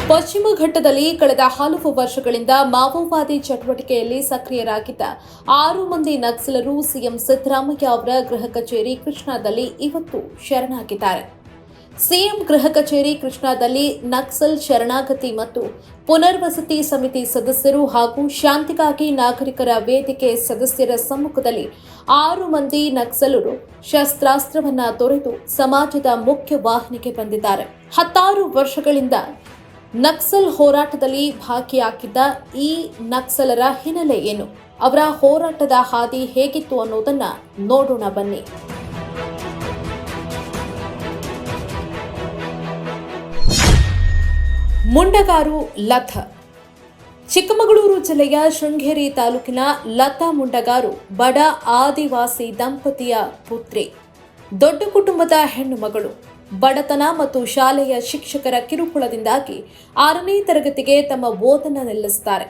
ಪಶ್ಚಿಮ ಘಟ್ಟದಲ್ಲಿ ಕಳೆದ ಹಲವು ವರ್ಷಗಳಿಂದ ಮಾವೋವಾದಿ ಚಟುವಟಿಕೆಯಲ್ಲಿ ಸಕ್ರಿಯರಾಗಿದ್ದ 6 ಮಂದಿ ನಕ್ಸಲರು ಸಿಎಂ ಸಿದ್ದರಾಮಯ್ಯ ಅವರ ಗೃಹ ಕಚೇರಿ ಕೃಷ್ಣಾದಲ್ಲಿ ಇವತ್ತು ಶರಣಾಗಿದ್ದಾರೆ. ಸಿಎಂ ಗೃಹ ಕಚೇರಿ ಕೃಷ್ಣಾದಲ್ಲಿ ನಕ್ಸಲ್ ಶರಣಾಗತಿ ಮತ್ತು ಪುನರ್ವಸತಿ ಸಮಿತಿ ಸದಸ್ಯರು ಹಾಗೂ ಶಾಂತಿಗಾಗಿ ನಾಗರಿಕರ ವೇದಿಕೆ ಸದಸ್ಯರ ಸಮ್ಮುಖದಲ್ಲಿ 6 ಮಂದಿ ನಕ್ಸಲರು ಶಸ್ತ್ರಾಸ್ತ್ರವನ್ನ ತೊರೆದು ಸಮಾಜದ ಮುಖ್ಯ ವಾಹಿನಿಗೆ ಬಂದಿದ್ದಾರೆ. 16 ವರ್ಷಗಳಿಂದ ನಕ್ಸಲ್ ಹೋರಾಟದಲ್ಲಿ ಭಾಗಿಯಾಗಿದ್ದ ಈ ನಕ್ಸಲರ ಹಿನ್ನೆಲೆ ಏನು, ಅವರ ಹೋರಾಟದ ಹಾದಿ ಹೇಗಿತ್ತು ಅನ್ನೋದನ್ನ ನೋಡೋಣ ಬನ್ನಿ. ಮುಂಡಗಾರು ಲಥ. ಚಿಕ್ಕಮಗಳೂರು ಜಿಲ್ಲೆಯ ಶೃಂಗೇರಿ ತಾಲೂಕಿನ ಲತಾ ಮುಂಡಗಾರು ಬಡ ಆದಿವಾಸಿ ದಂಪತಿಯ ಪುತ್ರಿ. ದೊಡ್ಡ ಕುಟುಂಬದ ಹೆಣ್ಣು ಮಗಳು. ಬಡತನ ಮತ್ತು ಶಾಲೆಯ ಶಿಕ್ಷಕರ ಕಿರುಕುಳದಿಂದಾಗಿ 6ನೇ ತರಗತಿಗೆ ತಮ್ಮ ಓದನ್ನು ನಿಲ್ಲಿಸುತ್ತಾರೆ.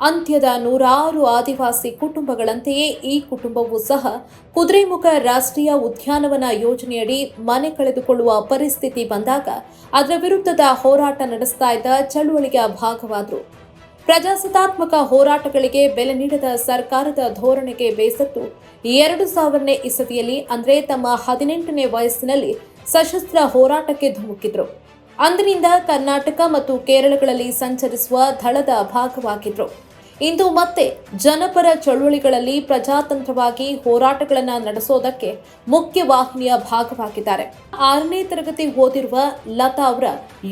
ಅಂತ್ಯದ 106 ಆದಿವಾಸಿ ಕುಟುಂಬಗಳಂತೆಯೇ ಈ ಕುಟುಂಬವೂ ಸಹ ಕುದುರೆಮುಖ ರಾಷ್ಟ್ರೀಯ ಉದ್ಯಾನವನ ಯೋಜನೆಯಡಿ ಮನೆ ಕಳೆದುಕೊಳ್ಳುವ ಪರಿಸ್ಥಿತಿ ಬಂದಾಗ ಅದರ ವಿರುದ್ಧದ ಹೋರಾಟ ನಡೆಸ್ತಾ ಇದ್ದ ಚಳುವಳಿಯ ಭಾಗವಾದರು. ಪ್ರಜಾಸತ್ತಾತ್ಮಕ ಹೋರಾಟಗಳಿಗೆ ಬೆಲೆ ನೀಡದ ಸರ್ಕಾರದ ಧೋರಣೆಗೆ ಬೇಸತ್ತು 2000ನೇ ಇಸವಿಯಲ್ಲಿ ಅಂದರೆ ತಮ್ಮ 18ನೇ ವಯಸ್ಸಿನಲ್ಲಿ ಸಶಸ್ತ್ರ ಹೋರಾಟಕ್ಕೆ ಧುಮುಕಿದ್ರು. ಅಂದಿನಿಂದ ಕರ್ನಾಟಕ ಮತ್ತು ಕೇರಳಗಳಲ್ಲಿ ಸಂಚರಿಸುವ ದಳದ ಭಾಗವಾಗಿದ್ರು. ಇಂದು ಮತ್ತೆ ಜನಪರ ಚಳುವಳಿಗಳಲ್ಲಿ ಪ್ರಜಾತಂತ್ರವಾಗಿ ಹೋರಾಟಗಳನ್ನು ನಡೆಸೋದಕ್ಕೆ ಮುಖ್ಯ ವಾಹಿನಿಯ ಭಾಗವಾಗಿದ್ದಾರೆ. 6ನೇ ತರಗತಿ ಓದಿರುವ ಲತಾ ಅವರ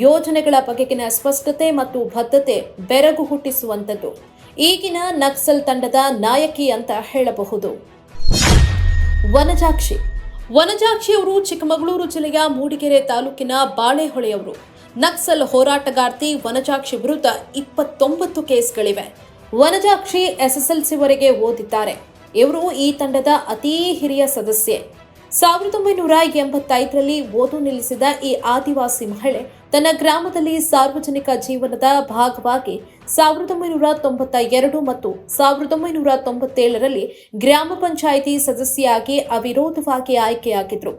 ಯೋಜನೆಗಳ ಬಗೆಗಿನ ಸ್ಪಷ್ಟತೆ ಮತ್ತು ಬದ್ಧತೆ ಬೆರಗು ಹುಟ್ಟಿಸುವಂಥದ್ದು. ಈಗಿನ ನಕ್ಸಲ್ ತಂಡದ ನಾಯಕಿ ಅಂತ ಹೇಳಬಹುದು. ವನಜಾಕ್ಷಿ ಅವರು ಚಿಕ್ಕಮಗಳೂರು ಜಿಲ್ಲೆಯ ಮೂಡಿಗೆರೆ ತಾಲೂಕಿನ ಬಾಳೆಹೊಳೆಯವರು. ನಕ್ಸಲ್ ಹೋರಾಟಗಾರ್ತಿ ವನಜಾಕ್ಷಿ ವಿರುದ್ಧ 29 ಕೇಸ್ಗಳಿವೆ. ವನಜಾಕ್ಷಿ SSLCವರೆಗೆ ಓದಿದ್ದಾರೆ. ಇವರು ಈ ತಂಡದ ಅತೀ ಹಿರಿಯ ಸದಸ್ಯೆ. 1985ರಲ್ಲಿ ಓದು ನಿಲ್ಲಿಸಿದ ಈ ಆದಿವಾಸಿ ಮಹಿಳೆ ತನ್ನ ಗ್ರಾಮದಲ್ಲಿ ಸಾರ್ವಜನಿಕ ಜೀವನದ ಭಾಗವಾಗಿ 1992 ಮತ್ತು 1997ರಲ್ಲಿ ಗ್ರಾಮ ಪಂಚಾಯಿತಿ ಸದಸ್ಯೆಯಾಗಿ ಅವಿರೋಧವಾಗಿ ಆಯ್ಕೆಯಾಗಿದ್ದರು.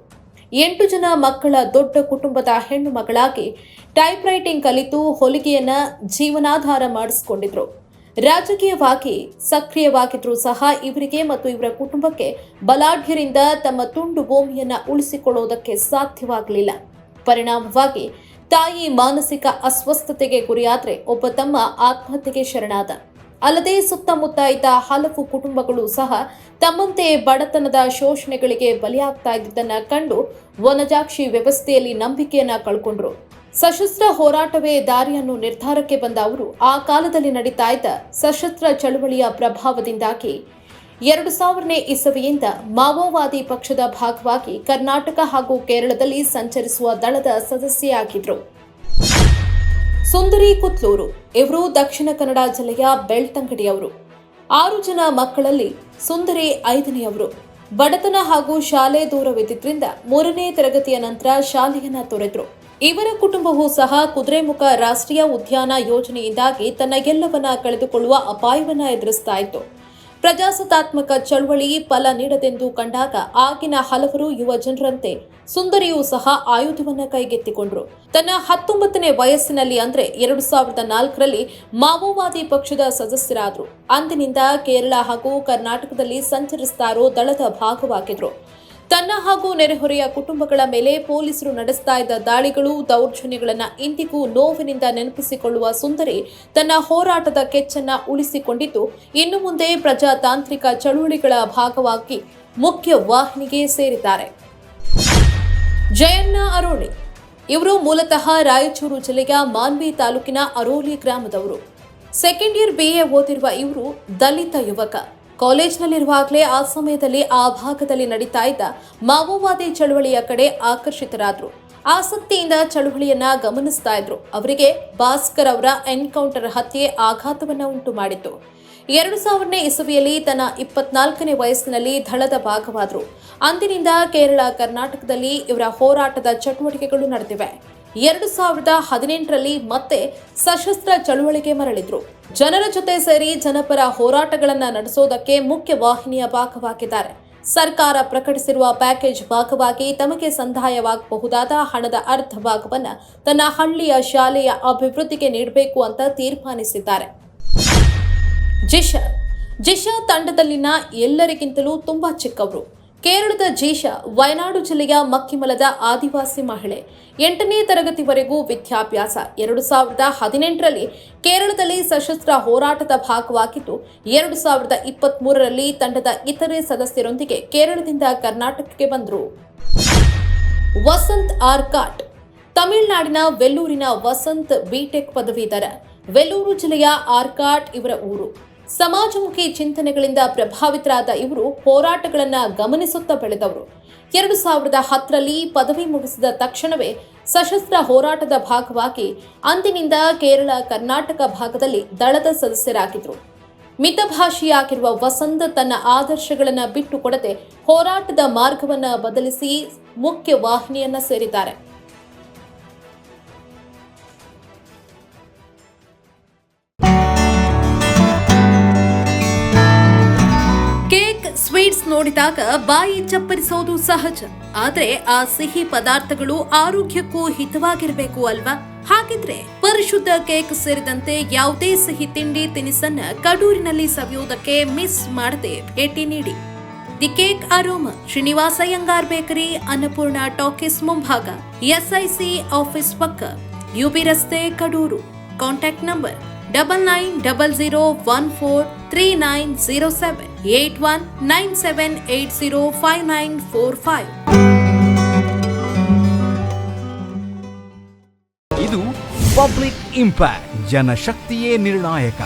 8 ಜನ ಮಕ್ಕಳ ದೊಡ್ಡ ಕುಟುಂಬದ ಹೆಣ್ಣು ಮಗಳಾಗಿ ಟೈಪ್ ರೈಟಿಂಗ್ ಕಲಿತು ಹೊಲಿಗೆಯನ್ನ ಜೀವನಾಧಾರ ಮಾಡಿಸಿಕೊಂಡಿದ್ರು. ರಾಜಕೀಯವಾಗಿ ಸಕ್ರಿಯವಾಗಿದ್ರೂ ಸಹ ಇವರಿಗೆ ಮತ್ತು ಇವರ ಕುಟುಂಬಕ್ಕೆ ಬಲಾಢ್ಯರಿಂದ ತಮ್ಮ ತುಂಡು ಭೂಮಿಯನ್ನ ಉಳಿಸಿಕೊಳ್ಳುವುದಕ್ಕೆ ಸಾಧ್ಯವಾಗಲಿಲ್ಲ. ಪರಿಣಾಮವಾಗಿ ತಾಯಿ ಮಾನಸಿಕ ಅಸ್ವಸ್ಥತೆಗೆ ಗುರಿಯಾದರೆ ಒಬ್ಬ ತಮ್ಮ ಆತ್ಮಹತ್ಯೆಗೆ ಶರಣಾದ. ಅಲ್ಲದೆ ಸುತ್ತಮುತ್ತ ಇದ್ದ ಹಲವು ಕುಟುಂಬಗಳು ಸಹ ತಮ್ಮಂತೆ ಬಡತನದ ಶೋಷಣೆಗಳಿಗೆ ಬಲಿಯಾಗ್ತಾ ಇದ್ದುದನ್ನು ಕಂಡು ವನಜಾಕ್ಷಿ ವ್ಯವಸ್ಥೆಯಲ್ಲಿ ನಂಬಿಕೆಯನ್ನ ಕಳ್ಕೊಂಡ್ರು. ಸಶಸ್ತ್ರ ಹೋರಾಟವೇ ದಾರಿಯನ್ನು ನಿರ್ಧಾರಕ್ಕೆ ಬಂದ ಅವರು ಆ ಕಾಲದಲ್ಲಿ ನಡೀತಾ ಇದ್ದ ಸಶಸ್ತ್ರ ಚಳುವಳಿಯ ಪ್ರಭಾವದಿಂದಾಗಿ 2000ನೇ ಇಸವಿಯಿಂದ ಮಾವೋವಾದಿ ಪಕ್ಷದ ಭಾಗವಾಗಿ ಕರ್ನಾಟಕ ಹಾಗೂ ಕೇರಳದಲ್ಲಿ ಸಂಚರಿಸುವ ದಳದ ಸದಸ್ಯೆಯಾಗಿದ್ರು. ಸುಂದರಿ ಕುತ್ಲೂರು. ಇವರು ದಕ್ಷಿಣ ಕನ್ನಡ ಜಿಲ್ಲೆಯ ಬೆಳ್ತಂಗಡಿಯವರು. 6 ಜನ ಮಕ್ಕಳಲ್ಲಿ ಸುಂದರಿ 5ನೇಯವರು. ಬಡತನ ಹಾಗೂ ಶಾಲೆ ದೂರವಿದ್ದಿದ್ರಿಂದ 3ನೇ ತರಗತಿಯ ನಂತರ ಶಾಲೆಯನ್ನ ತೊರೆದ್ರು. ಇವರ ಕುಟುಂಬವೂ ಸಹ ಕುದುರೆಮುಖ ರಾಷ್ಟ್ರೀಯ ಉದ್ಯಾನ ಯೋಜನೆಯಿಂದಾಗಿ ತನ್ನ ಎಲ್ಲವನ್ನ ಕಳೆದುಕೊಳ್ಳುವ ಅಪಾಯವನ್ನ ಎದುರಿಸ್ತಾ ಇತ್ತು. ಪ್ರಜಾಸತ್ತಾತ್ಮಕ ಚಳವಳಿ ಫಲ ನೀಡದೆಂದು ಕಂಡಾಗ ಆಗಿನ ಹಲವರು ಯುವ ಜನರಂತೆ ಸುಂದರಿಯೂ ಸಹ ಆಯುಧವನ್ನ ಕೈಗೆತ್ತಿಕೊಂಡ್ರು. ತನ್ನ 19ನೇ ವಯಸ್ಸಿನಲ್ಲಿ ಅಂದ್ರೆ 2004ರಲ್ಲಿ ಮಾವೋವಾದಿ ಪಕ್ಷದ ಸದಸ್ಯರಾದ್ರು. ಅಂದಿನಿಂದ ಕೇರಳ ಹಾಗೂ ಕರ್ನಾಟಕದಲ್ಲಿ ಸಂಚರಿಸ್ತಾ ಇರೋ ದಳದ ಭಾಗವಾಗಿದ್ರು. ತನ್ನ ಹಾಗೂ ನೆರೆಹೊರೆಯ ಕುಟುಂಬಗಳ ಮೇಲೆ ಪೊಲೀಸರು ನಡೆಸ್ತಾ ಇದ್ದ ದಾಳಿಗಳು, ದೌರ್ಜನ್ಯಗಳನ್ನು ಇಂದಿಗೂ ನೋವಿನಿಂದ ನೆನಪಿಸಿಕೊಳ್ಳುವ ಸುಂದರಿ ತನ್ನ ಹೋರಾಟದ ಕೆಚ್ಚನ್ನ ಉಳಿಸಿಕೊಂಡಿದ್ದು ಇನ್ನು ಮುಂದೆ ಪ್ರಜಾತಾಂತ್ರಿಕ ಚಳುವಳಿಗಳ ಭಾಗವಾಗಿ ಮುಖ್ಯ ವಾಹಿನಿಗೆ ಸೇರಿದ್ದಾರೆ. ಜಯಣ್ಣ ಅರೋಳಿ. ಇವರು ಮೂಲತಃ ರಾಯಚೂರು ಜಿಲ್ಲೆಯ ಮಾನ್ವಿ ತಾಲೂಕಿನ ಅರೋಲಿ ಗ್ರಾಮದವರು. ಸೆಕೆಂಡ್ ಇಯರ್ BA ಓದಿರುವ ಇವರು ದಲಿತ ಯುವಕ. ಕಾಲೇಜ್ನಲ್ಲಿರುವಾಗಲೇ ಆ ಸಮಯದಲ್ಲಿ ಆ ಭಾಗದಲ್ಲಿ ನಡೀತಾ ಇದ್ದ ಮಾವೋವಾದಿ ಚಳುವಳಿಯ ಕಡೆ ಆಕರ್ಷಿತರಾದ್ರು. ಆಸಕ್ತಿಯಿಂದ ಚಳುವಳಿಯನ್ನ ಗಮನಿಸ್ತಾ ಇದ್ರು. ಅವರಿಗೆ ಭಾಸ್ಕರ್ ಅವರ ಎನ್ಕೌಂಟರ್ ಹತ್ಯೆ ಆಘಾತವನ್ನ ಉಂಟು ಮಾಡಿತ್ತು. 2000ನೇ ಇಸವಿಯಲ್ಲಿ ತನ್ನ 24ನೇ ವಯಸ್ಸಿನಲ್ಲಿ ದಳದ ಭಾಗವಾದರು. ಅಂದಿನಿಂದ ಕೇರಳ, ಕರ್ನಾಟಕದಲ್ಲಿ ಇವರ ಹೋರಾಟದ ಚಟುವಟಿಕೆಗಳು ನಡೆದಿವೆ. 2018ರಲ್ಲಿ ಮತ್ತೆ ಸಶಸ್ತ್ರ ಚಳುವಳಿಗೆ ಮರಳಿದ್ರು. ಜನರ ಜೊತೆ ಸೇರಿ ಜನಪರ ಹೋರಾಟಗಳನ್ನು ನಡೆಸೋದಕ್ಕೆ ಮುಖ್ಯ ವಾಹಿನಿಯ ಭಾಗವಾಗಿದ್ದಾರೆ. ಸರ್ಕಾರ ಪ್ರಕಟಿಸಿರುವ ಪ್ಯಾಕೇಜ್ ಭಾಗವಾಗಿ ತಮಗೆ ಸಂದಾಯವಾಗಬಹುದಾದ ಹಣದ ಅರ್ಧ ಭಾಗವನ್ನು ತನ್ನ ಹಳ್ಳಿಯ ಶಾಲೆಯ ಅಭಿವೃದ್ಧಿಗೆ ನೀಡಬೇಕು ಅಂತ ತೀರ್ಮಾನಿಸಿದ್ದಾರೆ. ಜಿಶಾ ತಂಡದಲ್ಲಿನ ಎಲ್ಲರಿಗಿಂತಲೂ ತುಂಬಾ ಚಿಕ್ಕವರು. ಕೇರಳದ ಜಿಶಾ ವಯನಾಡು ಜಿಲ್ಲೆಯ ಮಕ್ಕಿಮಲದ ಆದಿವಾಸಿ ಮಹಿಳೆ. 8ನೇ ತರಗತಿವರೆಗೂ ವಿದ್ಯಾಭ್ಯಾಸ. 2018ರಲ್ಲಿ ಕೇರಳದಲ್ಲಿ ಸಶಸ್ತ್ರ ಹೋರಾಟದ ಭಾಗವಾಗಿದ್ದು 2023ರಲ್ಲಿ ತಂಡದ ಇತರೆ ಸದಸ್ಯರೊಂದಿಗೆ ಕೇರಳದಿಂದ ಕರ್ನಾಟಕಕ್ಕೆ ಬಂದರು. ವಸಂತ್ ಆರ್ಕಾಟ್ ತಮಿಳುನಾಡಿನ ವೆಲ್ಲೂರಿನ ವಸಂತ್ ಬಿಟೆಕ್ ಪದವೀಧರ. ವೆಲ್ಲೂರು ಜಿಲ್ಲೆಯ ಆರ್ಕಾಟ್ ಇವರ ಊರು. ಸಮಾಜಮುಖಿ ಚಿಂತನೆಗಳಿಂದ ಪ್ರಭಾವಿತರಾದ ಇವರು ಹೋರಾಟಗಳನ್ನು ಗಮನಿಸುತ್ತಾ ಬೆಳೆದವರು. 2010ರಲ್ಲಿ ಪದವಿ ಮುಗಿಸಿದ ತಕ್ಷಣವೇ ಸಶಸ್ತ್ರ ಹೋರಾಟದ ಭಾಗವಾಗಿ ಅಂದಿನಿಂದ ಕೇರಳ ಕರ್ನಾಟಕ ಭಾಗದಲ್ಲಿ ದಳದ ಸದಸ್ಯರಾಗಿದ್ದರು. ಮಿತಭಾಷಿಯಾಗಿರುವ ವಸಂತ್ ತನ್ನ ಆದರ್ಶಗಳನ್ನು ಬಿಟ್ಟು ಕೊಡದೆ ಹೋರಾಟದ ಮಾರ್ಗವನ್ನು ಬದಲಿಸಿ ಮುಖ್ಯ ವಾಹಿನಿಯನ್ನ ಸೇರಿದ್ದಾರೆ. ಸ್ವೀಟ್ಸ್ ನೋಡಿದಾಗ ಬಾಯಿ ಚಪ್ಪರಿಸೋದು ಸಹಜ. ಆದ್ರೆ ಆ ಸಿಹಿ ಪದಾರ್ಥಗಳು ಆರೋಗ್ಯಕ್ಕೂ ಹಿತವಾಗಿರಬೇಕು ಅಲ್ವಾ? ಹಾಗಿದ್ರೆ ಪರಿಶುದ್ಧ ಕೇಕ್ ಸೇರಿದಂತೆ ಯಾವುದೇ ಸಿಹಿ ತಿಂಡಿ ತಿನಿಸನ್ನ ಕಡೂರಿನಲ್ಲಿ ಸವಿಯೋದಕ್ಕೆ ಮಿಸ್ ಮಾಡದೆ ಭೇಟಿ ನೀಡಿ. The cake aroma, Srinivasa Iyengar bakery, Annapurna talkies ಮುಂಭಾಗ, ಎಸ್ಐಸಿ ಆಫೀಸ್ ಪಕ್ಕ, ಯುಬಿ ರಸ್ತೆ, ಕಡೂರು. Contact number 9900143907 8197805945. ಇದು ಪಬ್ಲಿಕ್ ಇಂಪ್ಯಾಕ್ಟ್, ಜನಶಕ್ತಿಯೇ ನಿರ್ಣಾಯಕ.